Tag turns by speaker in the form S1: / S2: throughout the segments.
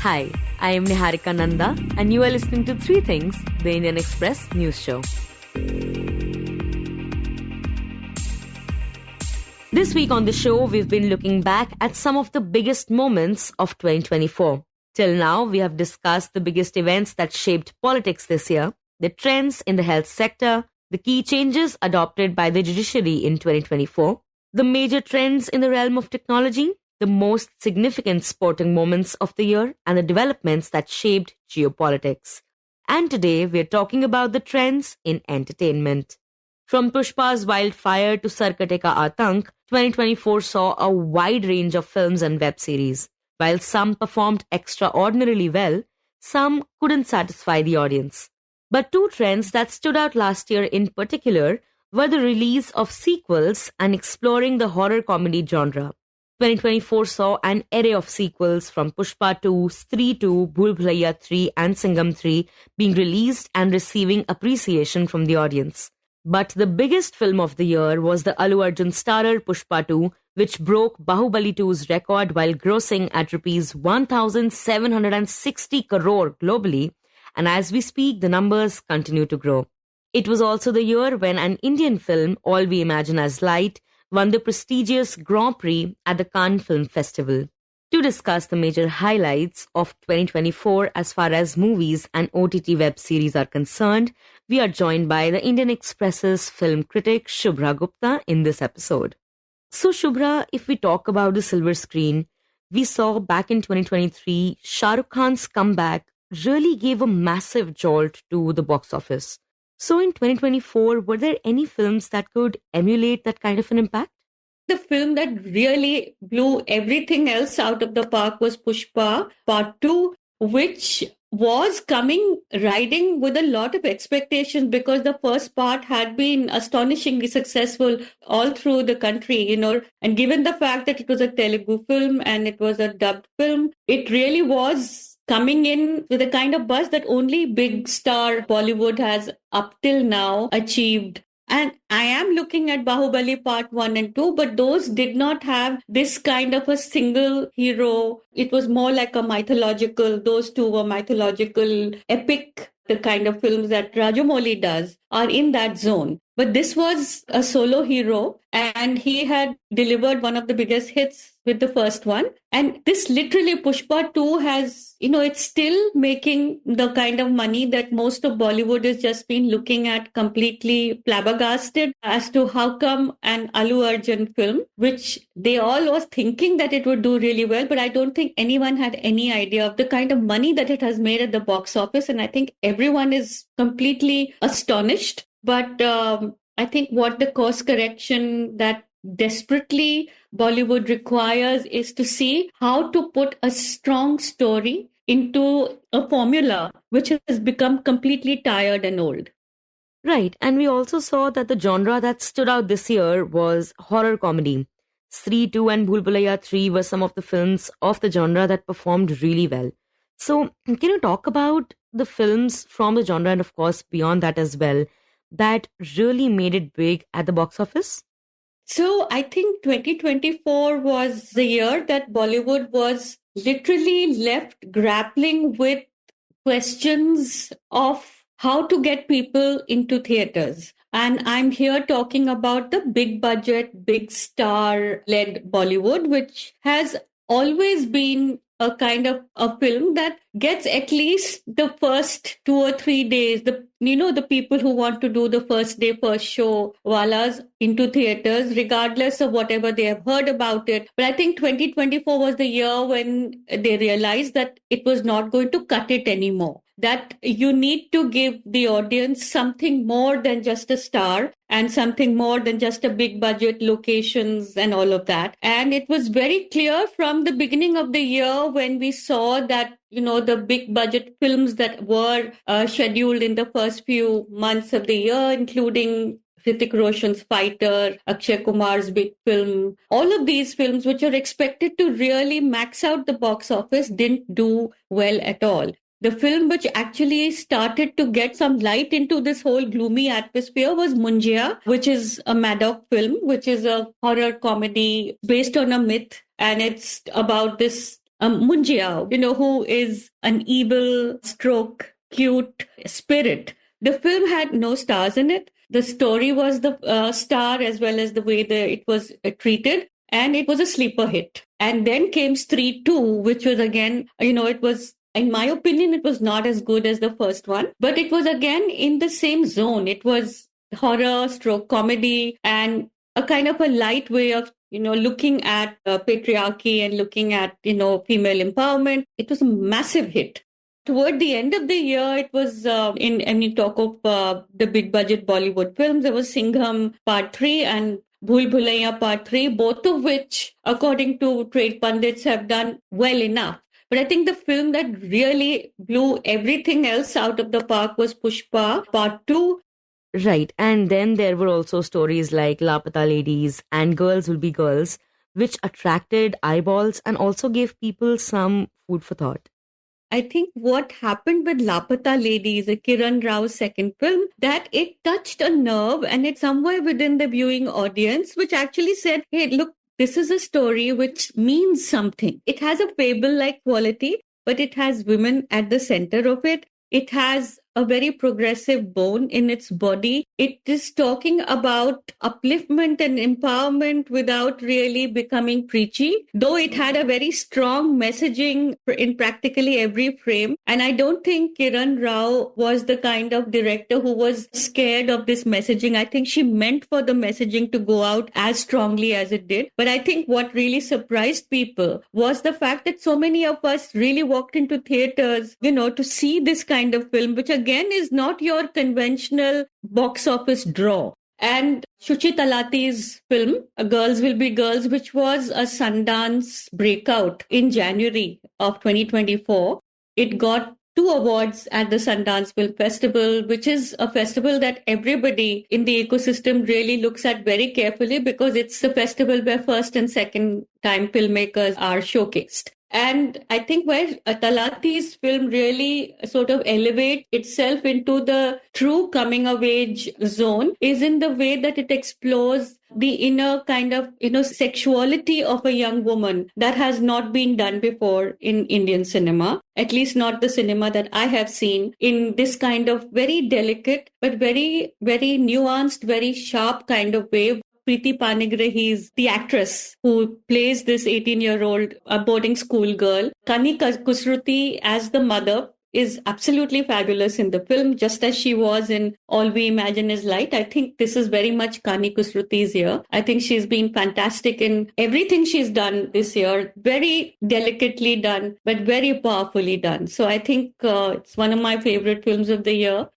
S1: Hi, I am Niharika Nanda, and you are listening to Three Things, the Indian Express news show. This week on the show, we've been looking back at some of the biggest moments of 2024. Till now, we have discussed the biggest events that shaped politics this year, the trends in the health sector, the key changes adopted by the judiciary in 2024, the major trends in the realm of technology, the most significant sporting moments of the year, and the developments that shaped geopolitics. And today, we're talking about the trends in entertainment. From Pushpa's Wildfire to Sarkate Ka Atank, 2024 saw a wide range of films and web series. While some performed extraordinarily well, some couldn't satisfy the audience. But two trends that stood out last year in particular were the release of sequels and exploring the horror comedy genre. 2024 saw an array of sequels from Pushpa 2, Stree 2, Bhool Bhulaiya 3 and Singham 3 being released and receiving appreciation from the audience. But the biggest film of the year was the Allu Arjun starrer Pushpa 2, which broke Bahubali 2's record while grossing at rupees 1,760 crore globally, and as we speak, the numbers continue to grow. It was also the year when an Indian film, All We Imagine as Light, won the prestigious Grand Prix at the Cannes Film Festival. To discuss the major highlights of 2024 as far as movies and OTT web series are concerned, we are joined by the Indian Express's film critic Shubhra Gupta in this episode. So Shubhra, if we talk about the silver screen, we saw back in 2023, Shah Rukh Khan's comeback really gave a massive jolt to the box office. So in 2024, were there any films that could emulate that kind of an impact?
S2: The film that really blew everything else out of the park was Pushpa Part 2, which was riding with a lot of expectations because the first part had been astonishingly successful all through the country, and given the fact that it was a Telugu film and it was a dubbed film, it really was coming in with a kind of buzz that only big star Bollywood has up till now achieved. And I am looking at Bahubali Part 1 and 2, but those did not have this kind of a single hero. It was more like those two were mythological, epic, the kind of films that Rajamouli does are in that zone. But this was a solo hero, and he had delivered one of the biggest hits with the first one. And this literally, Pushpa 2 has, it's still making the kind of money that most of Bollywood has just been looking at, completely flabbergasted as to how come an Allu Arjun film, which they all was thinking that it would do really well, but I don't think anyone had any idea of the kind of money that it has made at the box office. And I think everyone is completely astonished. But I think what the course correction that desperately Bollywood requires is to see how to put a strong story into a formula which has become completely tired and old.
S1: Right, and we also saw that the genre that stood out this year was horror comedy. Stree 2 and Bhool Bhulaiya 3 were some of the films of the genre that performed really well. So, can you talk about the films from the genre and of course beyond that as well that really made it big at the box office?
S2: So I think 2024 was the year that Bollywood was literally left grappling with questions of how to get people into theaters. And I'm here talking about the big budget, big star led Bollywood, which has always been a kind of a film that gets at least the first 2 or 3 days, the people who want to do the first day, first show walas into theaters, regardless of whatever they have heard about it. But I think 2024 was the year when they realized that it was not going to cut it anymore. That you need to give the audience something more than just a star and something more than just a big budget locations and all of that. And it was very clear from the beginning of the year when we saw that, the big budget films that were scheduled in the first few months of the year, including Hrithik Roshan's Fighter, Akshay Kumar's big film, all of these films which are expected to really max out the box office didn't do well at all. The film which actually started to get some light into this whole gloomy atmosphere was Munjia, which is a Maddock film, which is a horror comedy based on a myth. And it's about this Munjiao, who is an evil, stroke, cute spirit. The film had no stars in it. The story was the star as well as the way it was treated. And it was a sleeper hit. And then came Street 2, which was again, it was, in my opinion, it was not as good as the first one, but it was again in the same zone. It was horror stroke comedy and a kind of a light way of looking at patriarchy and looking at female empowerment. It was a massive hit. Toward the end of the year, it was and you talk of the big budget Bollywood films, there was Singham Part 3 and Bhul Bhulaiya Part 3, both of which, according to trade pundits, have done well enough. But I think the film that really blew everything else out of the park was Pushpa Part 2.
S1: Right. And then there were also stories like Lapata Ladies and Girls Will Be Girls, which attracted eyeballs and also gave people some food for thought.
S2: I think what happened with Lapata Ladies, a Kiran Rao's second film, that it touched a nerve and it's somewhere within the viewing audience, which actually said, hey, look, this is a story which means something. It has a fable-like quality, but it has women at the center of it. It has a very progressive bone in its body. It is talking about upliftment and empowerment without really becoming preachy, though it had a very strong messaging in practically every frame. And I don't think Kiran Rao was the kind of director who was scared of this messaging. I think she meant for the messaging to go out as strongly as it did. But I think what really surprised people was the fact that so many of us really walked into theaters, to see this kind of film, which again is not your conventional box office draw. And Shuchi Talati's film, Girls Will Be Girls, which was a Sundance breakout in January of 2024, it got 2 awards at the Sundance Film Festival, which is a festival that everybody in the ecosystem really looks at very carefully because it's a festival where first and second time filmmakers are showcased. And I think where Talati's film really sort of elevates itself into the true coming of age zone is in the way that it explores the inner kind of, sexuality of a young woman that has not been done before in Indian cinema, at least not the cinema that I have seen, in this kind of very delicate, but very, very nuanced, very sharp kind of way. Preeti Panigrahi, the actress who plays this 18-year-old boarding school girl. Kani Kusruti as the mother is absolutely fabulous in the film, just as she was in All We Imagine Is Light. I think this is very much Kani Kusruti's year. I think she's been fantastic in everything she's done this year. Very delicately done, but very powerfully done. So I think it's one of my favorite films of the year.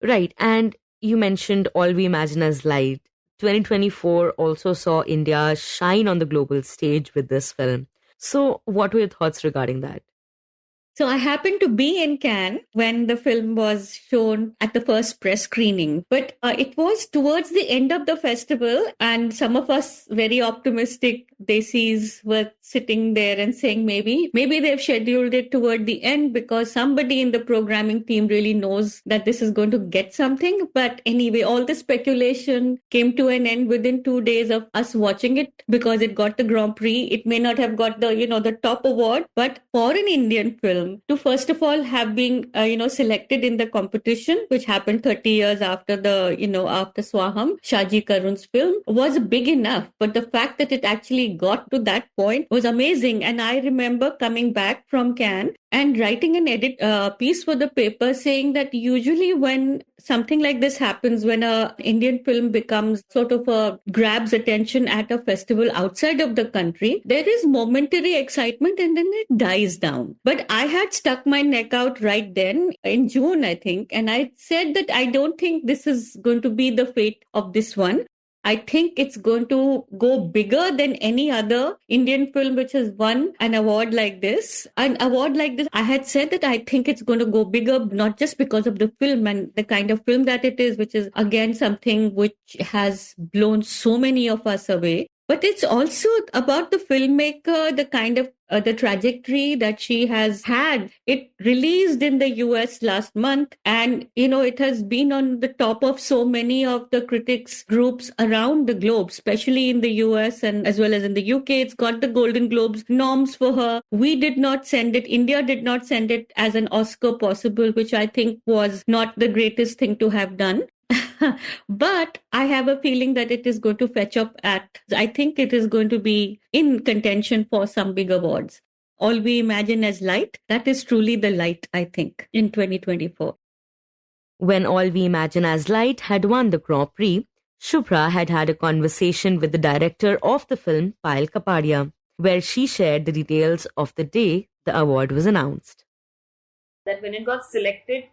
S1: Right. And you mentioned All We Imagine As Light. 2024 also saw India shine on the global stage with this film. So what were your thoughts regarding that?
S2: So I happened to be in Cannes when the film was shown at the first press screening, but it was towards the end of the festival, and some of us very optimistic desis were sitting there and saying maybe they've scheduled it toward the end because somebody in the programming team really knows that this is going to get something. But anyway, all the speculation came to an end within 2 days of us watching it because it got the Grand Prix. It may not have got the, the top award, but for an Indian film, to first of all have been selected in the competition, which happened 30 years after after Swaham, Shaji Karun's film, was big enough. But the fact that it actually got to that point was amazing. And I remember coming back from Cannes and writing an edit piece for the paper saying that usually when something like this happens, when an Indian film becomes sort of grabs attention at a festival outside of the country, there is momentary excitement and then it dies down. But I had stuck my neck out right then in June, I think, and I said that I don't think this is going to be the fate of this one. I think it's going to go bigger than any other Indian film which has won an award like this. An award like this, I had said that I think it's going to go bigger, not just because of the film and the kind of film that it is, which is again something which has blown so many of us away. But it's also about the filmmaker, the kind of the trajectory that she has had. It released in the US last month, and it has been on the top of so many of the critics groups around the globe, especially in the US and as well as in the UK. It's got the Golden Globes norms for her. We did not send it, India did not send it as an Oscar possible, which I think was not the greatest thing to have done. But I have a feeling that it is going to fetch up I think it is going to be in contention for some big awards. All We Imagine as Light, that is truly the light, I think, in 2024.
S1: When All We Imagine as Light had won the Grand Prix, Shubhra had a conversation with the director of the film, Payal Kapadia, where she shared the details of the day the award was announced.
S3: That when it got selected,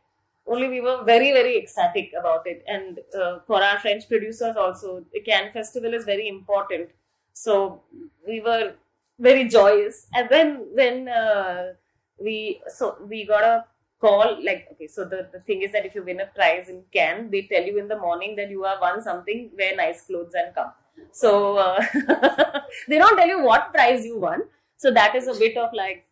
S3: only we were very, very ecstatic about it. And for our French producers also, the Cannes Festival is very important. So we were very joyous. And then when we got a call, like, okay, so the thing is that if you win a prize in Cannes, they tell you in the morning that you have won something, wear nice clothes and come. So they don't tell you what prize you won. So that is a bit of like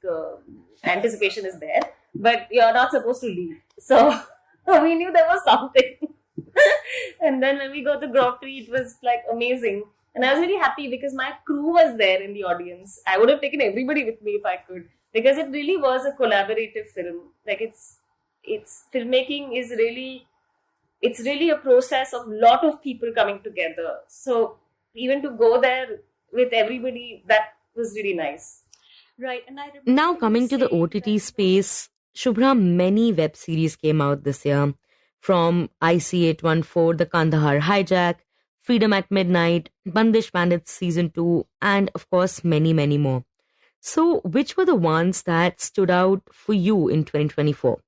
S3: anticipation is there, but you're not supposed to leave. So we knew there was something. And then when we got the Grand Prix, it was like amazing. And I was really happy because my crew was there in the audience. I would have taken everybody with me if I could, because it really was a collaborative film. Like it's filmmaking is really, it's really a process of a lot of people coming together. So even to go there with everybody, that was really nice.
S2: Right. And
S1: now coming to the OTT space, Shubhra, many web series came out this year, from IC814, The Kandahar Hijack, Freedom at Midnight, Bandish Bandits Season 2, and of course many, many more. So which were the ones that stood out for you in 2024?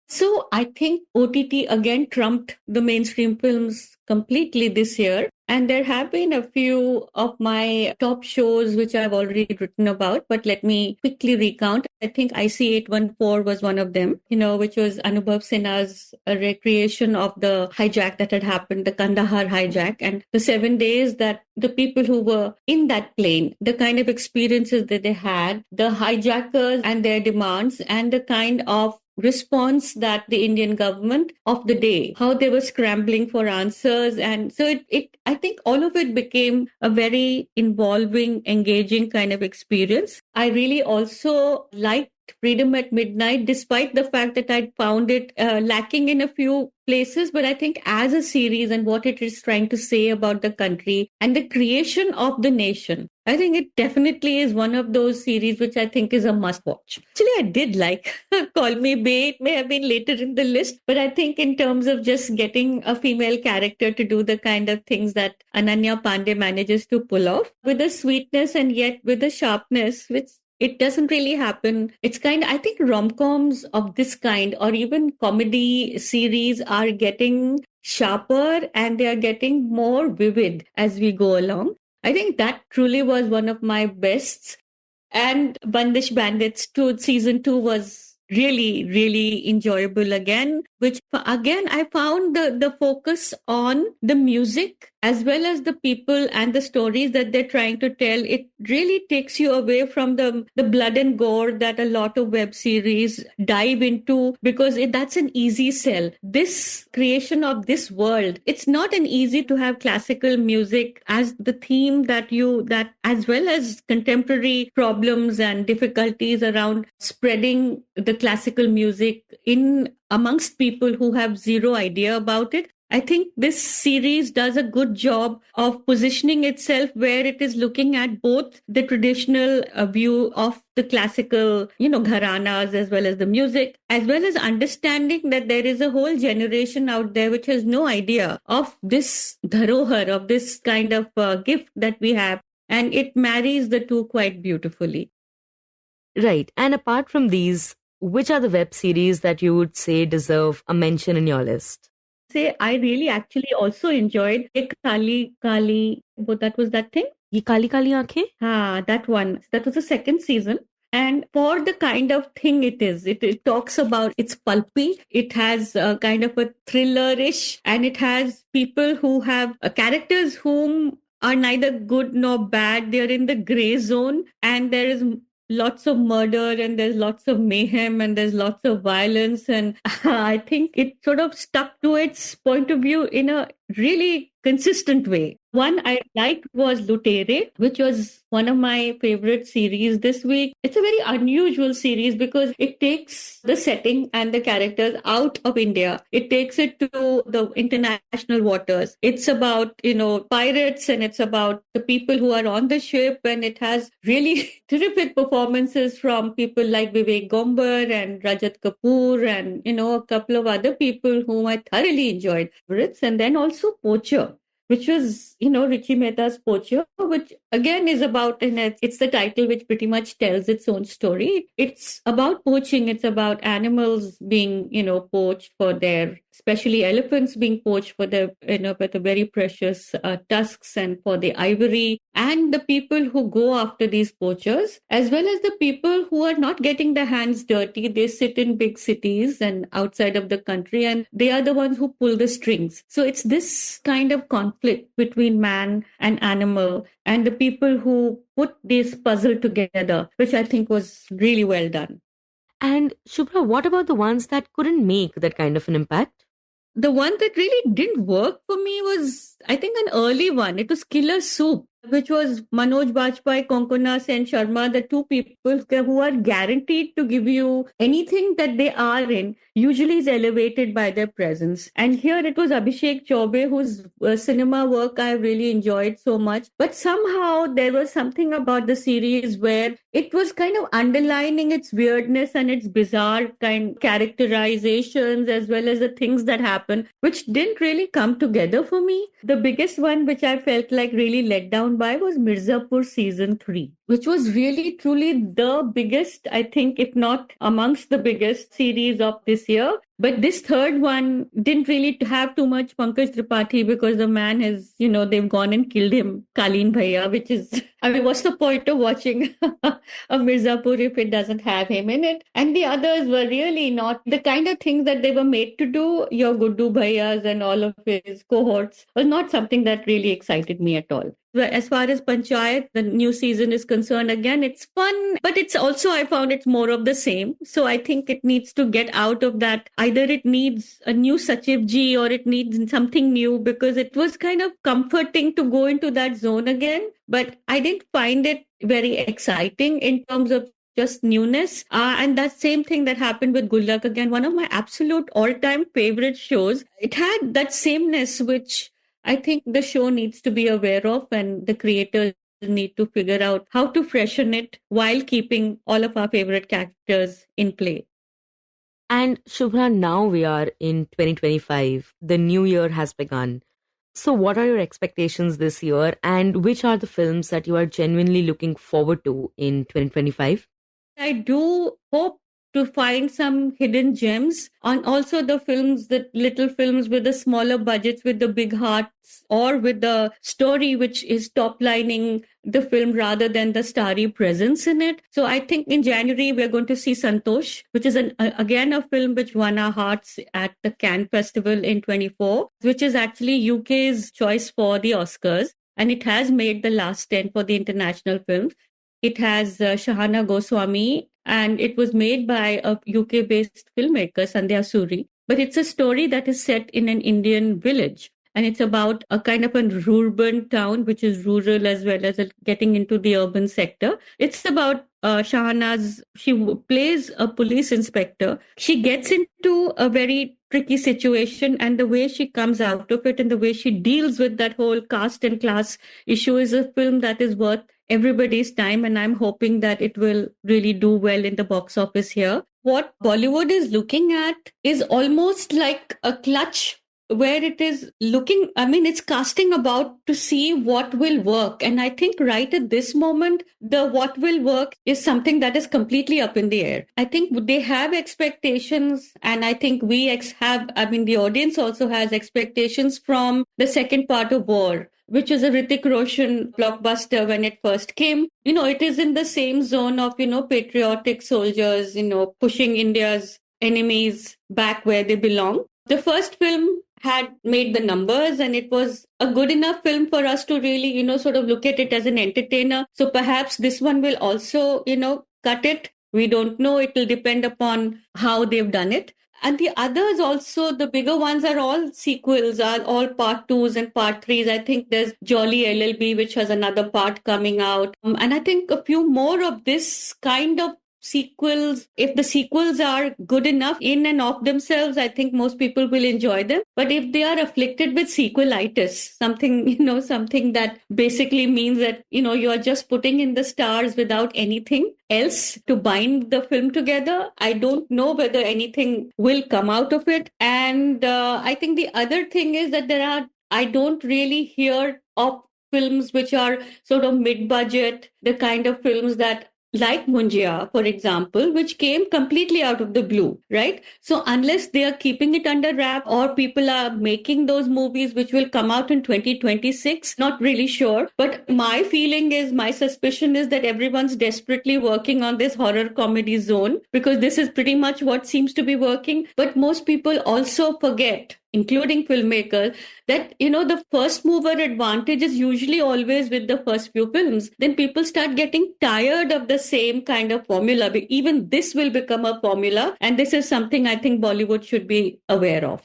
S2: So I think OTT again trumped the mainstream films completely this year. And there have been a few of my top shows which I've already written about, but let me quickly recount. I think IC814 was one of them, which was Anubhav Sinha's recreation of the hijack that had happened, the Kandahar hijack, and the 7 days that the people who were in that plane, the kind of experiences that they had, the hijackers and their demands, and the kind of response that the Indian government of the day, how they were scrambling for answers. And so I think all of it became a very involving, engaging kind of experience. I really also liked Freedom at Midnight, despite the fact that I'd found it lacking in a few places. But I think as a series and what it is trying to say about the country and the creation of the nation, I think it definitely is one of those series which I think is a must watch. Actually, I did like Call Me Bae. It may have been later in the list, but I think in terms of just getting a female character to do the kind of things that Ananya Pandey manages to pull off with a sweetness and yet with a sharpness, which it doesn't really happen. It's I think rom-coms of this kind or even comedy series are getting sharper and they are getting more vivid as we go along. I think that truly was one of my bests. And Bandish Bandits 2 season 2 was really, really enjoyable again, which again, I found the focus on the music as well as the people and the stories that they're trying to tell. It really takes you away from the blood and gore that a lot of web series dive into, because that's an easy sell. This creation of this world, it's not an easy to have classical music as the theme that as well as contemporary problems and difficulties around spreading the classical music in amongst people who have zero idea about it. I think this series does a good job of positioning itself where it is looking at both the traditional view of the classical, gharanas as well as the music, as well as understanding that there is a whole generation out there which has no idea of this dharohar, of this kind of gift that we have. And it marries the two quite beautifully.
S1: Right. And apart from these, which are the web series that you would say deserve a mention in your list?
S2: I really actually also enjoyed Ye Kali Kali, that was that thing?
S1: Ye Kali Kali Aankhein?
S2: That one. That was the second season. And for the kind of thing it is, it talks about, it's pulpy, it has a kind of a thriller-ish, and it has people who have characters whom are neither good nor bad. They're in the gray zone, and there is lots of murder, and there's lots of mayhem, and there's lots of violence. And I think it sort of stuck to its point of view in a really consistent way. One I liked was Lutere, which was one of my favorite series this week. It's a very unusual series because it takes the setting and the characters out of India. It takes it to the international waters. It's about, pirates, and it's about the people who are on the ship, and it has really terrific performances from people like Vivek Gombar and Rajat Kapoor and, a couple of other people whom I thoroughly enjoyed. And then also Poacher, which was, Richie Mehta's Poacher, which again is about, and it's the title which pretty much tells its own story. It's about poaching. It's about animals being, poached for their, especially elephants being poached for their, for the very precious tusks and for the ivory, and the people who go after these poachers, as well as the people who are not getting their hands dirty. They sit in big cities and outside of the country, and they are the ones who pull the strings. So it's this kind of conflict between man and animal, and the people who put this puzzle together, which I think was really well done.
S1: And Shubhra, what about the ones that couldn't make that kind of an impact?
S2: The one that really didn't work for me was, I think, an early one. It was Killer Soup, which was Manoj Bajpayee, Konkona Sen Sharma, the two people who are guaranteed to give you anything that they are in, usually is elevated by their presence. And here it was Abhishek Chaubey, whose cinema work I really enjoyed so much. But somehow there was something about the series where it was kind of underlining its weirdness and its bizarre kind characterizations, as well as the things that happen, which didn't really come together for me. The biggest one, which I felt like really let down by, was Mirzapur season 3, which was really truly the biggest, I think, if not amongst the biggest series of this year. But this third one didn't really have too much Pankaj Tripathi because the man has, they've gone and killed him, Kaleen Bhaiya, which is, what's the point of watching a Mirzapur if it doesn't have him in it? And the others were really not the kind of things that they were made to do. Your Guddu Bhaiyas and all of his cohorts was not something that really excited me at all. As far as Panchayat, the new season is concerned, again, it's fun, but it's also, I found it's more of the same. So I think it needs to get out of that. Either it needs a new Sachiv Ji or it needs something new, because it was kind of comforting to go into that zone again. But I didn't find it very exciting in terms of just newness. And that same thing that happened with Good Luck again, one of my absolute all-time favorite shows. It had that sameness, which I think the show needs to be aware of, and the creators need to figure out how to freshen it while keeping all of our favorite characters in play.
S1: And Shubhra, now we are in 2025. The new year has begun. So what are your expectations this year, and which are the films that you are genuinely looking forward to in 2025?
S2: I do hope to find some hidden gems, and also the films, the little films with the smaller budgets, with the big hearts, or with the story which is top lining the film rather than the starry presence in it. So I think in January we're going to see Santosh, which is again a film which won our hearts at the Cannes Festival in 24, which is actually UK's choice for the Oscars, and it has made the last 10 for the international films. It has Shahana Goswami, and it was made by a UK-based filmmaker, Sandhya Suri. But it's a story that is set in an Indian village. And it's about a kind of an urban town, which is rural as well as getting into the urban sector. It's about Shahana's, she plays a police inspector. She gets into a very tricky situation, and the way she comes out of it and the way she deals with that whole caste and class issue is a film that is worth everybody's time, and I'm hoping that it will really do well in the box office here. What Bollywood is looking at is almost like a clutch, where it is looking, it's casting about to see what will work. And I think right at this moment, the what will work is something that is completely up in the air. I think they have expectations, and I think the audience also has expectations from the second part of War, which is a Hrithik Roshan blockbuster when it first came. It is in the same zone of, patriotic soldiers, pushing India's enemies back where they belong. The first film had made the numbers and it was a good enough film for us to really, sort of look at it as an entertainer. So perhaps this one will also, cut it. We don't know. It will depend upon how they've done it. And the others also, the bigger ones are all sequels, are all part 2s and part 3s. I think there's Jolly LLB, which has another part coming out. And I think a few more of this kind of sequels, if the sequels are good enough in and of themselves, I think most people will enjoy them. But if they are afflicted with sequelitis, something that basically means that, you're just putting in the stars without anything else to bind the film together, I don't know whether anything will come out of it. And I think the other thing is that I don't really hear of films which are sort of mid-budget, the kind of films that like Munjia, for example, which came completely out of the blue, right? So unless they are keeping it under wrap or people are making those movies which will come out in 2026, not really sure. But my suspicion is that everyone's desperately working on this horror comedy zone because this is pretty much what seems to be working. But most people also forget, including filmmakers, that, the first mover advantage is usually always with the first few films. Then people start getting tired of the same kind of formula. Even this will become a formula. And this is something I think Bollywood should be aware of.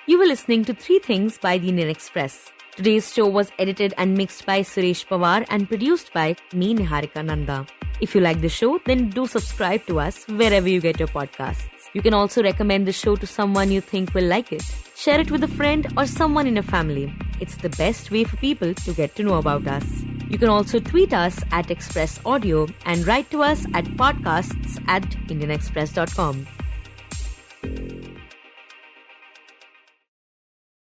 S1: You were listening to Three Things by the Indian Express. Today's show was edited and mixed by Suresh Pawar and produced by me, Niharika Nanda. If you like the show, then do subscribe to us wherever you get your podcasts. You can also recommend the show to someone you think will like it. Share it with a friend or someone in your family. It's the best way for people to get to know about us. You can also tweet us at Express Audio and write to us at podcasts@indianexpress.com.